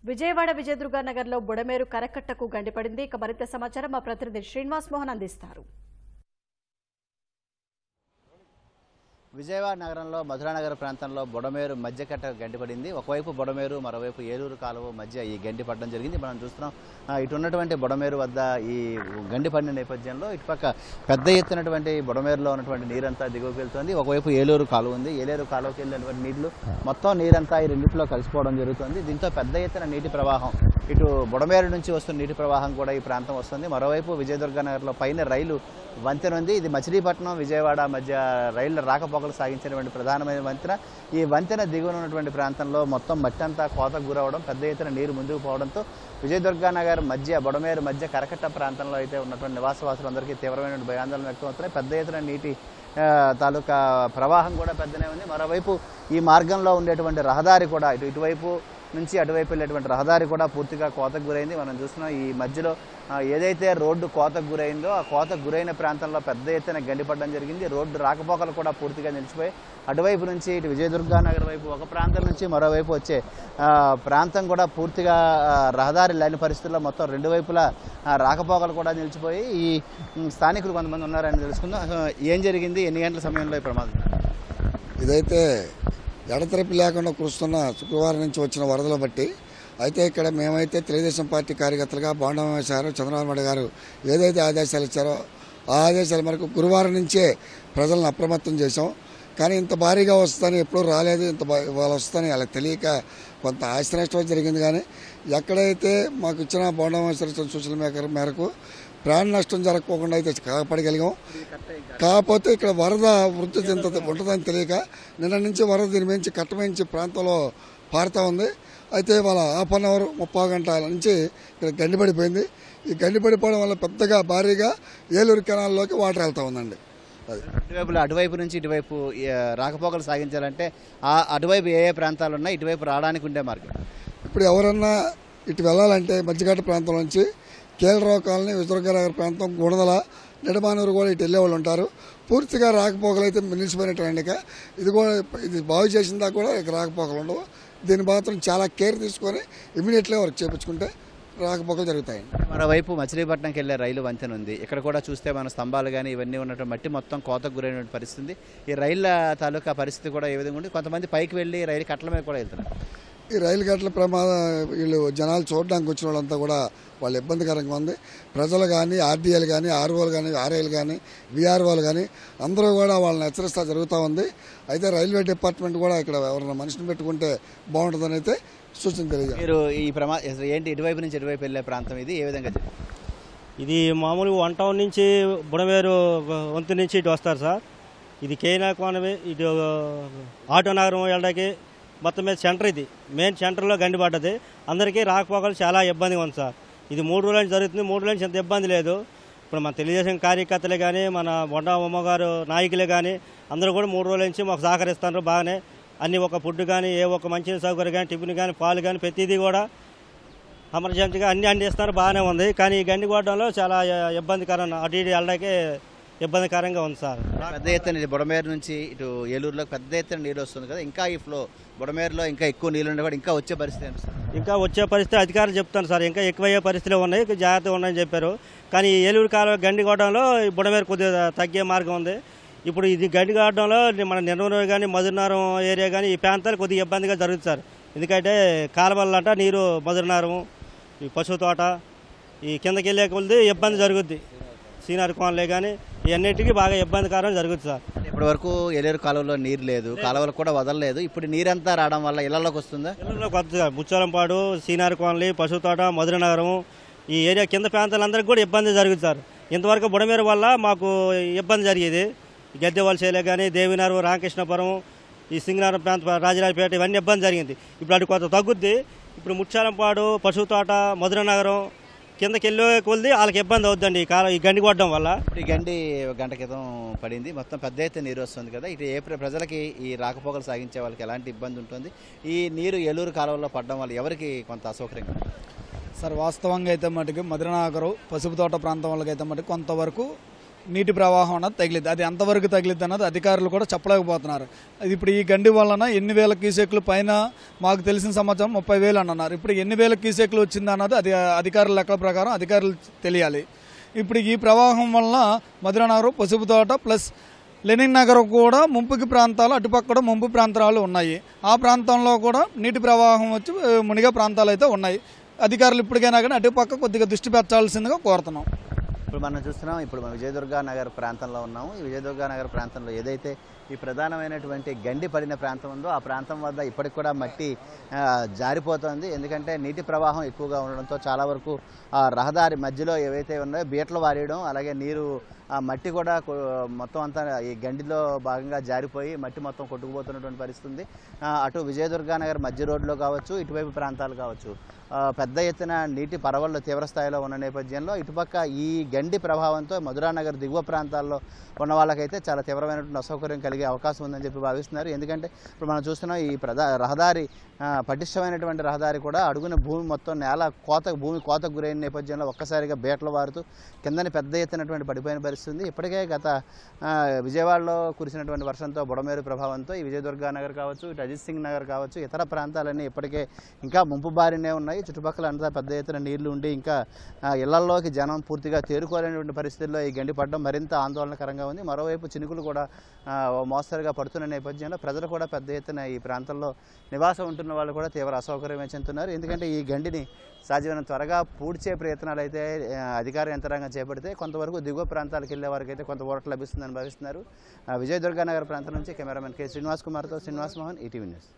విజయవాడ విజయదుర్గ నగర్లో బుడమేరు కరకట్టకు గండిపడింది. ఇక మరింత సమాచారం మా ప్రతినిధి శ్రీనివాస్ మోహన్ అందిస్తారు. విజయవాడ నగరంలో మధురానగర్ ప్రాంతంలో బుడమేరు మధ్యకట్ట గండిపడింది. ఒకవైపు బుడమేరు, మరోవైపు ఏలూరు కాలువ మధ్య ఈ గండి పడడం జరిగింది. మనం చూస్తున్నాం ఇటు ఉన్నటువంటి బుడమేరు వద్ద ఈ గండి పడిన నేపథ్యంలో ఇటుపక్క పెద్ద ఎత్తునటువంటి బుడమేరులో ఉన్నటువంటి నీరంతా దిగువకి వెళ్తుంది. ఒకవైపు ఏలూరు కాలువ ఉంది. ఏలూరు కాలువకి వెళ్ళినటువంటి నీళ్లు మొత్తం నీరంతా ఈ రెండింటిలో కలిసిపోవడం జరుగుతుంది. దీంతో పెద్ద ఎత్తున నీటి ప్రవాహం ఇటు బుడమేరు నుంచి వస్తున్న నీటి ప్రవాహం కూడా ఈ ప్రాంతం వస్తుంది. మరోవైపు విజయదుర్గ నగర్లో పైన రైలు వంతెన ఉంది. ఇది మచిలీపట్నం విజయవాడ మధ్య రైళ్ల రాకపోకలు సాగించినటువంటి ప్రధానమైన వంతెన. ఈ వంతెన దిగువన ఉన్నటువంటి ప్రాంతంలో మొత్తం మట్టి అంతా కోతకు గురవడం, పెద్ద ఎత్తున నీరు ముందుకు పోవడంతో విజయదుర్గ నగర్ మధ్య బుడమేరు మధ్య కరకట్ట ప్రాంతంలో అయితే ఉన్నటువంటి నివాసవాసులందరికీ తీవ్రమైన భయాందోళన వ్యక్తమవుతున్నాయి. పెద్ద ఎత్తున నీటి తాలూకా ప్రవాహం కూడా పెద్దనే ఉంది. మరోవైపు ఈ మార్గంలో ఉండేటువంటి రహదారి కూడా ఇటువైపు నుంచి అటువైపు వెళ్ళేటువంటి రహదారి కూడా పూర్తిగా కోతకు గురైంది. మనం చూస్తున్నాం ఈ మధ్యలో ఏదైతే రోడ్డు కోతకు గురైందో ఆ కోతకు గురైన ప్రాంతంలో పెద్ద ఎత్తున గండిపడడం జరిగింది. రోడ్డు రాకపోకలు కూడా పూర్తిగా నిలిచిపోయి అటువైపు నుంచి ఇటు విజయదుర్గ నగర్ వైపు ఒక ప్రాంతం నుంచి మరోవైపు వచ్చే ప్రాంతం కూడా పూర్తిగా రహదారి లేని పరిస్థితుల్లో మొత్తం రెండు వైపులా రాకపోకలు కూడా నిలిచిపోయి ఈ స్థానికులు కొంతమంది ఉన్నారని తెలుసుకుందాం. ఏం జరిగింది, ఎన్ని గంటల సమయంలో ఈ ప్రమాదం? ఇదైతే ఎడతెరిపి లేకుండా కురుస్తున్న శుక్రవారం నుంచి వచ్చిన వరదలు బట్టి అయితే ఇక్కడ మేమైతే తెలుగుదేశం పార్టీ కార్యకర్తలుగా బాండమేశారు చంద్రబాబు నాయుడు గారు ఏదైతే ఆదేశాలు ఇచ్చారో ఆ ఆదేశాల మేరకు గురువారం నుంచే ప్రజలను అప్రమత్తం చేశాం. కానీ ఇంత భారీగా వస్తుందని ఎప్పుడూ రాలేదు. వాళ్ళు వస్తుందని వాళ్ళకి తెలియక కొంత ఆస్తి నష్టం జరిగింది. కానీ ఎక్కడైతే మాకు ఇచ్చిన బాండమేశ్వర సూచనల మేరకు ప్రాణ నష్టం జరగకోకుండా అయితే కాపాడగలిగాం. కాకపోతే ఇక్కడ వరద వృద్ధి ఎంత ఉంటుందని తెలియక నిన్న నుంచి వరద దీని మించి కట్టమించి ప్రాంతంలో పారుతూ ఉంది. అయితే వాళ్ళ హాఫ్ అన్ అవర్ 30 గంటల నుంచి ఇక్కడ గండిపడిపోయింది. ఈ గండిపడిపోవడం వల్ల పెద్దగా భారీగా ఏలూరు కెనాల్లోకి వాటర్ వెళ్తూ ఉందండి. అటువైపు నుంచి ఇటువైపు రాకపోకలు సాగించాలంటే అటువైపు ఏ ప్రాంతాలు ఉన్నాయి, ఇటువైపు రావడానికి ఉండే మార్గం? ఇప్పుడు ఎవరన్నా ఇటు వెళ్ళాలంటే మధ్యఘట్ట ప్రాంతం నుంచి కేలరావు కాలనీ, విజయదుర్గనగర్ ప్రాంతం, గుణదల, నిడమానూరు కూడా ఇటు వెళ్ళే వాళ్ళు ఉంటారు. పూర్తిగా రాకపోకలు అయితే నిలిచిపోయినటువంటి ఇది బాగు చేసిన దాకా కూడా ఇక రాకపోకలు ఉండవు. దీన్ని మాత్రం చాలా కేర్ తీసుకొని ఇమీడియట్లీ వర్క్ చేయించుకుంటే రాకపోకలు జరుగుతాయి. మరోవైపు మచిలీపట్నంకి వెళ్ళే రైలు వంతెన ఉంది. ఇక్కడ కూడా చూస్తే మన స్తంభాలు కానీ ఇవన్నీ ఉన్నటువంటి మట్టి మొత్తం కోతకు గురైన పరిస్థితి. ఈ రైళ్ల తాలూకా పరిస్థితి కూడా ఏ విధంగా ఉంది? కొంతమంది పైకి వెళ్ళి రైలు కట్టల మీద కూడా వెళ్తున్నారు. ఈ రైలు గట్ల ప్రమాదం వీళ్ళు జనాలు చూడడానికి వచ్చిన వాళ్ళంతా కూడా వాళ్ళు ఇబ్బందికరంగా ఉంది. ప్రజలు కానీ, ఆర్డీఏలు కానీ, ఆర్ఓలు కానీ, ఆర్ఐలు కానీ, విఆర్ఓలు కానీ అందరూ కూడా వాళ్ళని హెచ్చరిస్తా జరుగుతూ ఉంది. అయితే రైల్వే డిపార్ట్మెంట్ కూడా ఇక్కడ ఎవరైనా మనిషిని పెట్టుకుంటే బాగుంటుందని అయితే సూచన తెలియజేయాలి. మీరు ఈ ప్రమాదం ఏంటి, ఇటువైపు నుంచి ఇటువైపు వెళ్ళే ప్రాంతం ఇది ఏ విధంగా? ఇది మామూలు 1 టౌన్ నుంచి బుడమేరు వంతు నుంచి ఇటు వస్తారు సార్. ఇది కేనా కోనమే, ఇటు ఆటో నగరం వెళ్ళడానికి మొత్తం మీద సెంటర్, ఇది మెయిన్ సెంటర్లో గండిపడ్డది. అందరికీ రాకపోకలు చాలా ఇబ్బందిగా ఉంది సార్. ఇది 3 రోజుల నుంచి జరుగుతుంది. 3 రోజుల నుంచి ఎంత ఇబ్బంది లేదు. ఇప్పుడు మన తెలుగుదేశం కార్యకర్తలే కానీ, మన బొండా అమ్మగారు నాయకులే కానీ అందరూ కూడా 3 రోజుల నుంచి మాకు సహకరిస్తున్నారు బాగానే. అన్ని ఒక ఫుడ్ కానీ, ఏ ఒక మంచి సౌకర్యం కానీ, టిఫిన్ కానీ, పాలు కానీ ప్రతిదీ కూడా ఎమర్జెన్సీగా అన్ని అందిస్తున్నారు, బాగానే ఉంది. కానీ ఈ గండిగొట్టడంలో చాలా ఇబ్బందికరం, అటు ఇటు వెళ్ళడానికి ఇబ్బందికరంగా ఉంది సార్. పెద్ద ఎత్తున బుడమేరు నుంచి ఇటు ఏలూరులోకి పెద్ద ఎత్తున నీరు వస్తుంది కదా, ఇంకా ఈ ఫ్లో బుడమేరులో ఇంకా ఎక్కువ నీళ్ళు ఉండే కూడా ఇంకా వచ్చే పరిస్థితి? ఇంకా వచ్చే పరిస్థితి అధికారులు చెప్తాను సార్, ఇంకా ఎక్కువయ్యే పరిస్థితులు ఉన్నాయి, జాగ్రత్తగా ఉన్నాయని చెప్పారు. కానీ ఈ ఏలూరు కాలువ గండిగొట్టడంలో బుడమేరు కొద్దిగా తగ్గే మార్గం ఉంది. ఇప్పుడు ఇది గండిగొట్టడంలో మన నిర్మూలన కానీ, మధురనారం ఏరియా కానీ ఈ ప్రాంతాలు కొద్దిగా ఇబ్బందిగా జరుగుతుంది సార్. ఎందుకంటే కాలువలంట నీరు మధురనారం, ఈ పశువు తోట, ఈ కిందకి వెళ్ళే కొద్ది ఇబ్బంది జరుగుద్ది. సీనార్ కోనలే కానీ ఇవన్నిటికీ బాగా ఇబ్బందికరం జరుగుతుంది సార్. ఇప్పటి వరకు ఏలేరు కాలువలో నీరు లేదు, కాలువలు కూడా వదలలేదు. ఇప్పుడు నీరంతా రావడం వల్ల ఇళ్లలోకి వస్తుందా? ఇళ్లలోకి వస్తుంది. ముచ్చాలంపాడు, సీనార్ కోనలి, పశువు తోట, మధురనగరం ఈ ఏరియా కింద ప్రాంతాలందరికీ కూడా ఇబ్బంది జరుగుతుంది సార్. ఇంతవరకు బుడమేరు వల్ల మాకు ఇబ్బంది జరిగేది. గద్దెవాళ్ళ చేయలే కానీ, దేవినారు, రామకృష్ణపురం, ఈ సింగనారం ప్రాంత, రాజరాజపేట ఇవన్నీ ఇబ్బంది జరిగింది. ఇప్పుడు అటు కొంత తగ్గుద్ది. ఇప్పుడు ముచ్చాలంపాడు, పశువు తోట, మధురనగరం కిందకి వెళ్ళే కొద్ది వాళ్ళకి ఇబ్బంది అవుద్దండి ఈ గండి కొట్టడం వల్ల. ఈ గండి గంట క్రితం పడింది, మొత్తం పెద్ద ఎత్తున నీరు వస్తుంది కదా, ఇటు ఏ ప్రజలకి ఈ రాకపోకలు సాగించే వాళ్ళకి ఎలాంటి ఇబ్బంది ఉంటుంది? ఈ నీరు ఏలూరు కాలువలో పడడం వల్ల ఎవరికి కొంత అసౌకర్యంగా? సార్ వాస్తవంగా అయితే మటుకు మధురనగరం, పసుపు తోట ప్రాంతం వాళ్ళకి అయితే మటుకు కొంతవరకు నీటి ప్రవాహం అన్నది తగిలిద్ది. అది ఎంతవరకు తగిలిద్ది అన్నది అధికారులు కూడా చెప్పలేకపోతున్నారు. ఇప్పుడు ఈ గండి వలన ఎన్ని వేల క్యూసెక్లు పైన మాకు తెలిసిన సమాచారం 30,000 అని అన్నారు. ఇప్పుడు ఎన్ని వేల క్యూసెక్లు వచ్చింది అన్నది అది అధికారుల లెక్కల ప్రకారం అధికారులు తెలియాలి. ఇప్పుడు ఈ ప్రవాహం వలన మధురానగరం, పసుపుతోట ప్లస్ లెనిన్ నగర్ కూడా ముంపుకి ప్రాంతాలు, అటుపక్క ముంపు ప్రాంతాలు ఉన్నాయి. ఆ ప్రాంతంలో కూడా నీటి ప్రవాహం వచ్చి మునిగే ప్రాంతాలు అయితే ఉన్నాయి. అధికారులు ఇప్పటికైనా కానీ అటుపక్క కొద్దిగా దృష్టి పెట్టాల్సిందిగా కోరుతున్నాం. ఇప్పుడు మనం చూస్తున్నాం, ఇప్పుడు మనం విజయదుర్గ నగర్ ప్రాంతంలో ఉన్నాము. ఈ విజయదుర్గ నగర్ ప్రాంతంలో ఏదైతే ఈ ప్రధానమైనటువంటి గండి పడిన ప్రాంతం ఉందో ఆ ప్రాంతం వద్ద ఇప్పటికి కూడా మట్టి జారిపోతుంది. ఎందుకంటే నీటి ప్రవాహం ఎక్కువగా ఉండడంతో చాలా వరకు రహదారి మధ్యలో ఏవైతే ఉన్నాయో బీటలు వారేయడం, అలాగే నీరు మట్టి కూడా మొత్తం అంతా ఈ గండిలో భాగంగా జారిపోయి మట్టి మొత్తం కొట్టుకుపోతున్నటువంటి పరిస్థితి ఉంది. అటు విజయదుర్గ నగర్ మధ్య రోడ్లో కావచ్చు, ఇటువైపు ప్రాంతాలు కావచ్చు, పెద్ద ఎత్తున నీటి పరవళ్ళు తీవ్రస్థాయిలో ఉన్న నేపథ్యంలో ఇటుపక్క ఈ గండి ప్రభావంతో మధురానగర్ దిగువ ప్రాంతాల్లో ఉన్న వాళ్ళకైతే చాలా తీవ్రమైనటువంటి అసౌకర్యం కలిగే అవకాశం ఉందని చెప్పి భావిస్తున్నారు. ఎందుకంటే ఇప్పుడు మనం చూస్తున్నాం ఈ రహదారి పటిష్టమైనటువంటి రహదారి కూడా అడుగున భూమి మొత్తం భూమి కోతకు గురైన నేపథ్యంలో ఒక్కసారిగా బేటలు వారుతూ కిందని పెద్ద ఎత్తునటువంటి పడిపోయిన పరిస్థితి ఉంది. ఇప్పటికే గత విజయవాడలో కురిసినటువంటి వర్షంతో బుడమేరు ప్రభావంతో ఈ విజయదుర్గ నగర్ కావచ్చు, ఇటు అజిత్ సింగ్ నగర్ కావచ్చు, ఇతర ప్రాంతాలన్నీ ఇప్పటికే ఇంకా ముంపు బారినే ఉన్నాయి. చుట్టుపక్కల అంతా పెద్ద ఎత్తున నీళ్లు ఉండి ఇంకా ఇళ్లలోకి జనం పూర్తిగా తేరుకోలేనటువంటి పరిస్థితుల్లో ఈ గండి పడడం మరింత ఆందోళనకరంగా ఉంది. మరోవైపు చినుకులు కూడా మోస్తరుగా పడుతున్న నేపథ్యంలో ప్రజలు కూడా పెద్ద ఎత్తున ఈ ప్రాంతంలో నివాసం ఉంటున్న వాళ్ళు కూడా తీవ్ర అసౌకర్యం చెందుతున్నారు. ఎందుకంటే ఈ గండిని సాధ్యమైన త్వరగా పూడ్చే ప్రయత్నాలు అయితే అధికార యంత్రాంగం చేపడితే కొంతవరకు దిగువ ప్రాంతాలకు వెళ్లే వారికి అయితే కొంత ఊరట లభిస్తుందని భావిస్తున్నారు. విజయదుర్గ నగర్ ప్రాంతం నుంచి కెమెరామెన్ కె శ్రీనివాస్ కుమార్తో శ్రీనివాస్ మోహన్, ఈటీవీ న్యూస్.